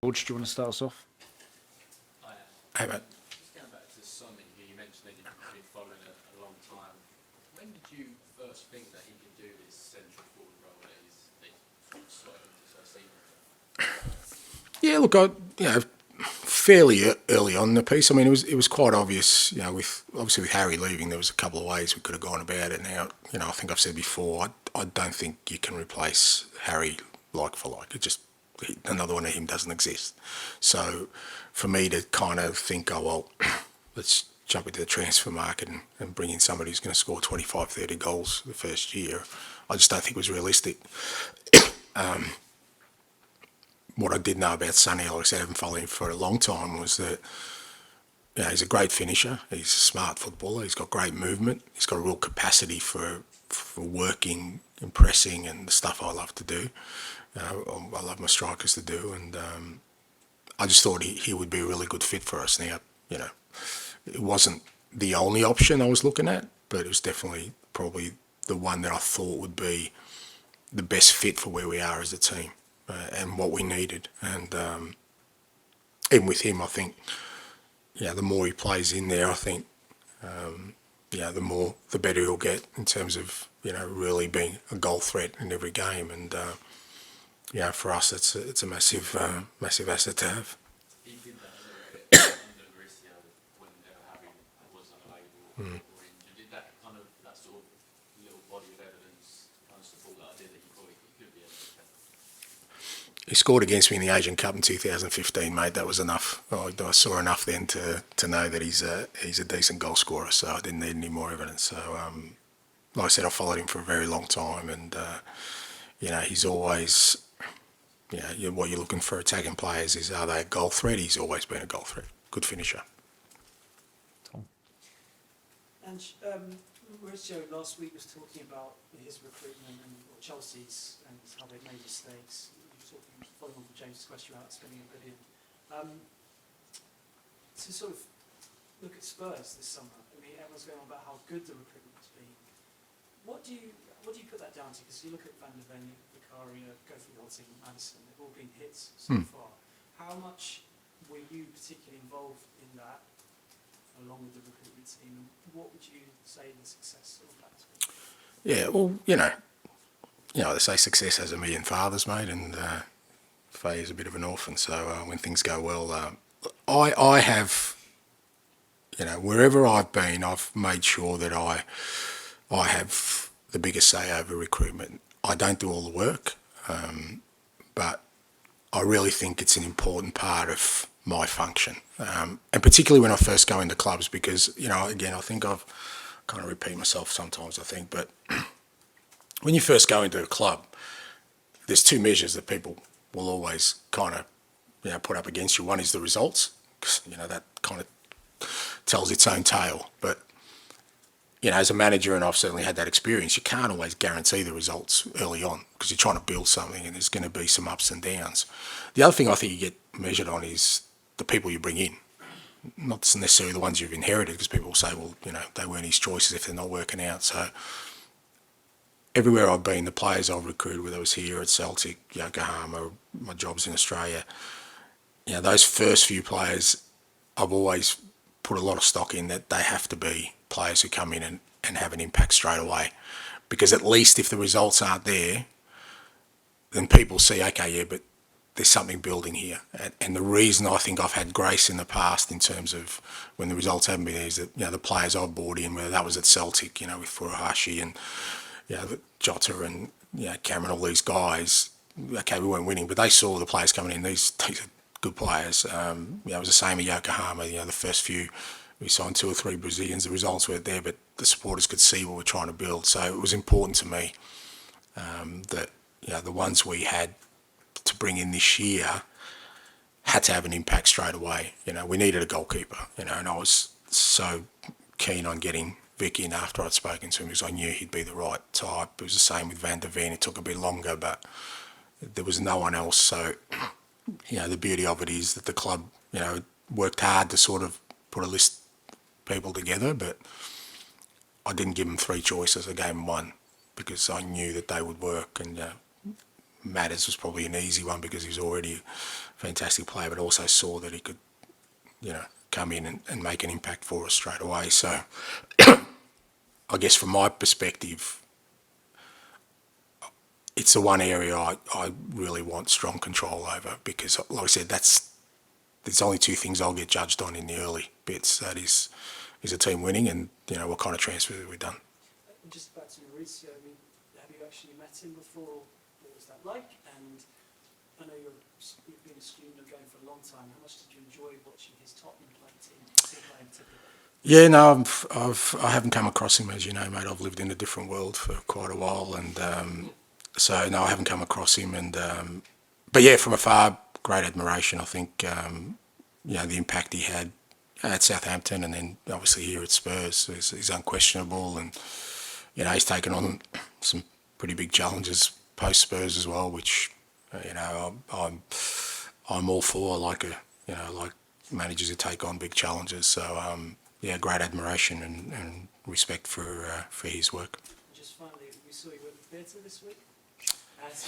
George, do you want to start us off? Hey, mate. Just going back to Sonny, who you mentioned that you've been following a long time. When did you first think that he could do this central forward role that he's slotted into so seamlessly? Yeah, look, fairly early on in the piece. I mean, it was quite obvious. With obviously with Harry leaving, there was a couple of ways we could have gone about it. Now, I think I've said before, I don't think you can replace Harry like for like. Another one of him doesn't exist. So, for me to kind of think, oh well, let's jump into the transfer market and bring in somebody who's going to score 25, 30 goals the first year, I just don't think it was realistic. What I did know about Sonny, like I said, I haven't followed him for a long time, was that he's a great finisher. He's a smart footballer. He's got great movement. He's got a real capacity for working and pressing and the stuff I love to do. I love my strikers to do, and I just thought he would be a really good fit for us. Now, it wasn't the only option I was looking at, but it was definitely probably the one that I thought would be the best fit for where we are as a team and what we needed. And even with him, I think, the more he plays in there, I think, the better he'll get in terms of, really being a goal threat in every game. And, for us, it's a massive asset to have. He did that a little bit under Mauricio when Harry was unavailable or injured. Did that sort of little body of evidence kind of support that idea that you thought he could be able to? He scored against me in the Asian Cup in 2015, mate. That was enough. I saw enough then to know that he's a decent goal scorer. So I didn't need any more evidence. So, like I said, I followed him for a very long time, and he's always, what you're looking for attacking players is, are they a goal threat? He's always been a goal threat. Good finisher. Tom. And Mauricio last week was talking about his recruitment and Chelsea's and how they've made mistakes. Following on from James' question about spending $1 billion. To sort of look at Spurs this summer, I mean, everyone's going on about how good the recruitment has been. What do you put that down to? Because you look at Van der Ven, Bicario, go through the whole team, Madison, they've all been hits so far. How much were you particularly involved in that, along with the recruitment team, and what would you say the success of that has been? Yeah, well, they say success has a million fathers, mate, and Faye is a bit of an orphan. So when things go well, I have, wherever I've been, I've made sure that I have the biggest say over recruitment. I don't do all the work, but I really think it's an important part of my function, and particularly when I first go into clubs, because, again, I think I've kind of repeat myself sometimes, I think, but when you first go into a club, there's two measures that people will always kind of, put up against you. One is the results, because, that kind of tells its own tale. But, as a manager, and I've certainly had that experience, you can't always guarantee the results early on, because you're trying to build something and there's going to be some ups and downs. The other thing I think you get measured on is the people you bring in. Not necessarily the ones you've inherited, because people will say, well, they weren't his choices if they're not working out. So everywhere I've been, the players I've recruited, whether it was here at Celtic, Yokohama, my jobs in Australia, those first few players, I've always put a lot of stock in that they have to be players who come in and have an impact straight away. Because at least if the results aren't there, then people see, okay, yeah, but there's something building here. And the reason I think I've had grace in the past in terms of when the results haven't been there is that, the players I've brought in, whether that was at Celtic, with Furuhashi and, Jota and, Cameron, all these guys, okay, we weren't winning, but they saw the players coming in. These are good players. It was the same at Yokohama. The first few, we signed 2 or 3 Brazilians. The results weren't there, but the supporters could see what we're trying to build. So it was important to me that, the ones we had to bring in this year had to have an impact straight away. We needed a goalkeeper, and I was so keen on getting Vic in after I'd spoken to him, because I knew he'd be the right type. It was the same with Van der Ven. It took a bit longer, but there was no one else. So, the beauty of it is that the club, worked hard to sort of put a list of people together, but I didn't give them 3 choices. I gave them 1, because I knew that they would work. And Matters was probably an easy one, because he was already fantastic player, but also saw that he could, come in and make an impact for us straight away. So I guess from my perspective, it's the one area I really want strong control over, because, like I said, there's only two things I'll get judged on in the early bits. That is the team winning and, what kind of transfers have we done. And just back to Mauricio, I mean, have you actually met him before? What was that like? And I know you've been a student of going for a long time. How much did you enjoy watching his Tottenham playing team? Yeah, no, I haven't come across him, as you know, mate. I've lived in a different world for quite a while, and so no, I haven't come across him. And but yeah, from afar, great admiration. I think the impact he had at Southampton, and then obviously here at Spurs is unquestionable. And he's taken on some pretty big challenges post Spurs as well, which I'm all for. Like managers who take on big challenges. So great admiration and respect for his work. Just finally, we saw you at the theatre this week.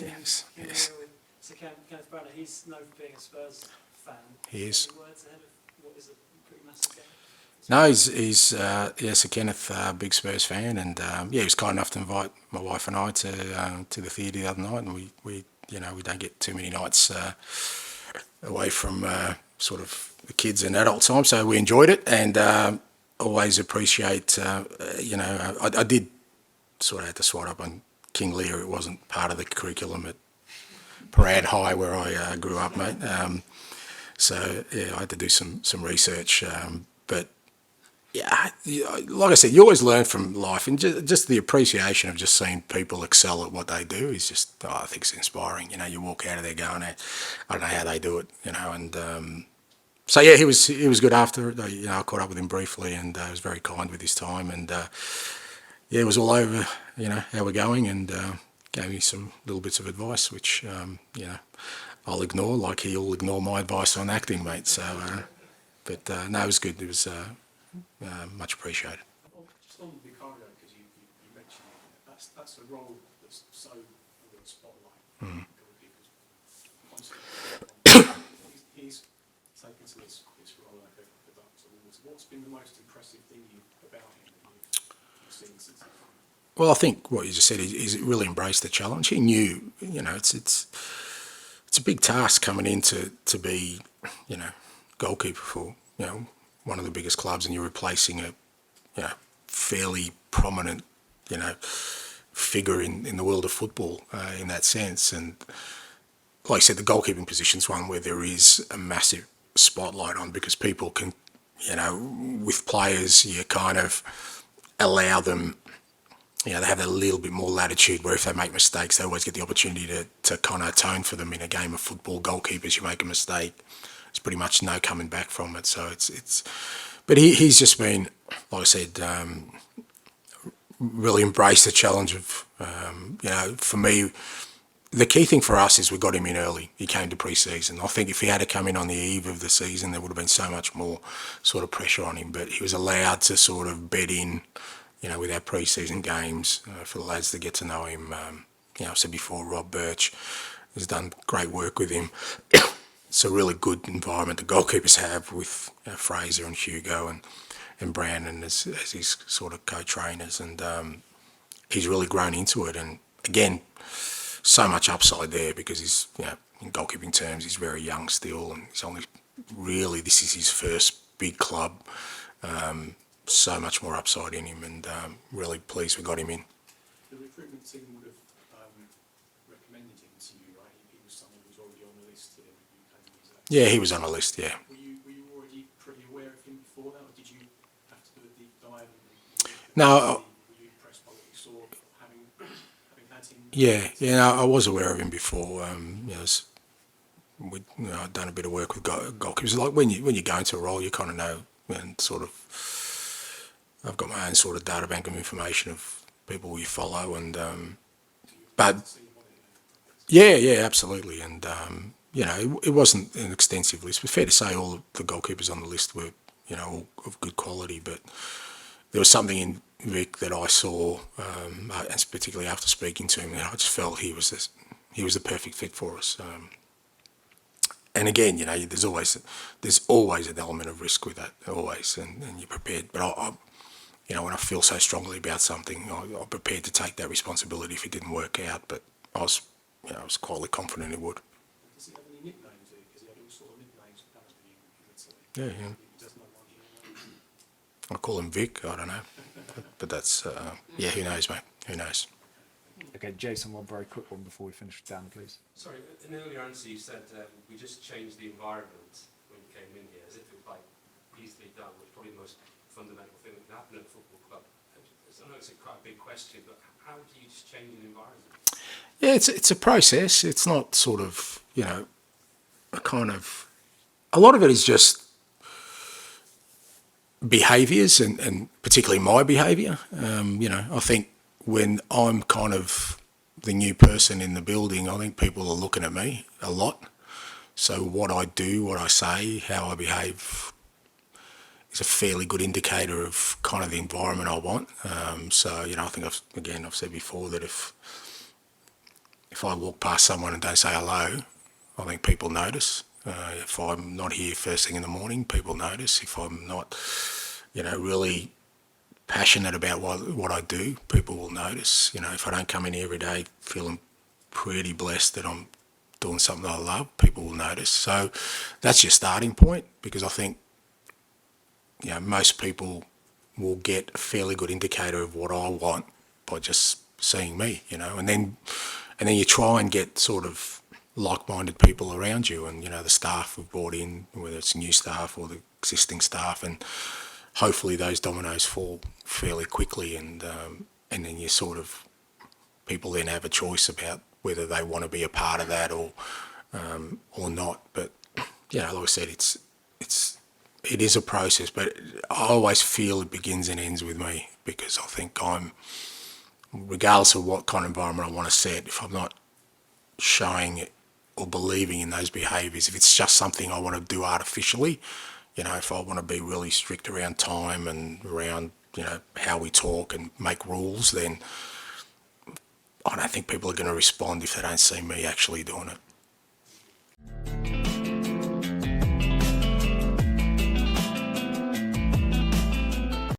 Yes. With Sir Kenneth Branagh. He's known for being a Spurs fan. He is. Any words ahead of what is a pretty massive game? No, he's Sir Kenneth, big Spurs fan, and he was kind enough to invite my wife and I to the theatre the other night, and we don't get too many nights away from sort of the kids and adult time, so we enjoyed it, and always appreciate. I did sort of have to swat up on King Lear. It wasn't part of the curriculum at Parad High where I grew up, mate. So I had to do some research, but. Yeah, like I said, you always learn from life, and just the appreciation of just seeing people excel at what they do is just, I think it's inspiring. You walk out of there going, I don't know how they do it, and so yeah, he was good after it. I caught up with him briefly, and he was very kind with his time, and it was all over, how we're going, and gave me some little bits of advice, which I'll ignore, like he'll ignore my advice on acting, mate. So, but no, it was good. It was. Much appreciated. Just on Bicario, because you mentioned that's a role that's so under the spotlight. He's taken to this role like a duck to water. What's been the most impressive thing about him that you've seen since? Well, I think what you just said is really embraced the challenge. He knew, it's a big task coming in to be, goalkeeper for, one of the biggest clubs, and you're replacing a fairly prominent figure in the world of football in that sense. And like I said, the goalkeeping position is one where there is a massive spotlight on, because people can, with players, you kind of allow them, they have a little bit more latitude where if they make mistakes, they always get the opportunity to kind of atone for them. In a game of football, goalkeepers, you make a mistake, it's pretty much no coming back from it. So but he's just been, like I said, really embraced the challenge of, for me, the key thing for us is we got him in early. He came to pre-season. I think if he had to come in on the eve of the season, there would have been so much more sort of pressure on him. But he was allowed to sort of bed in, with our pre-season games for the lads to get to know him. I said before, Rob Birch has done great work with him. It's a really good environment the goalkeepers have with Fraser and Hugo and Brandon as his sort of co-trainers, and he's really grown into it. And again, so much upside there, because he's, in goalkeeping terms, he's very young still, and he's only really, this is his first big club. So much more upside in him, and really pleased we got him in. The recruitment team would have recommended him to you, right? He was someone who was already on the list here. Yeah, he was on the list, yeah. Were you already pretty aware of him before that, or did you have to do a deep dive? No. Were you impressed by what you saw, having had him? Yeah, I was aware of him before. I'd done a bit of work with goalkeepers. Like when you go into a role, you kind of know, and sort of, I've got my own sort of data bank of information of people you follow, and but yeah, absolutely, and it wasn't an extensive list. But fair to say, all of the goalkeepers on the list were, all of good quality. But there was something in Vic that I saw, and particularly after speaking to him, that I just felt he was the perfect fit for us. and again, you know, there's always an element of risk with that, always, and you're prepared. But I you know, when I feel so strongly about something, I'm prepared to take that responsibility if it didn't work out. But I was quietly confident it would. Does he have any nicknames? Because he had all sort of nicknames apparently in the team. Yeah. He doesn't know one here. I call him Vic. I don't know, but that's yeah. Who knows, mate? Who knows? Okay, Jason, one very quick one before we finish. Dan, please. Sorry, in an earlier answer you said we just changed the environment when you came in here, as if it was like easily done, which is probably the most fundamental thing that can happen at a football club. I know it's quite a big question, but how do you just change an environment? Yeah, it's a process. It's not sort of, you know, a lot of it is just behaviours and particularly my behaviour. You know, I think when I'm kind of the new person in the building, I think people are looking at me a lot. So what I do, what I say, how I behave is a fairly good indicator of kind of the environment I want. So, you know, I think I've said before that if I walk past someone and don't say hello, I think people notice. If I'm not here first thing in the morning, people notice. If I'm not, you know, really passionate about what I do, people will notice. You know, if I don't come in here every day feeling pretty blessed that I'm doing something I love, people will notice. So that's your starting point, because I think, you know, most people will get a fairly good indicator of what I want by just seeing me, you know, and then you try and get sort of like-minded people around you, and, you know, the staff we've brought in, whether it's new staff or the existing staff, and hopefully those dominoes fall fairly quickly, and then you sort of, people then have a choice about whether they want to be a part of that or not. But, you know, like I said, it is a process, but I always feel it begins and ends with me, because I think regardless of what kind of environment I want to set, if I'm not showing it or believing in those behaviours, if it's just something I want to do artificially, you know, if I want to be really strict around time and around, you know, how we talk and make rules, then I don't think people are going to respond if they don't see me actually doing it.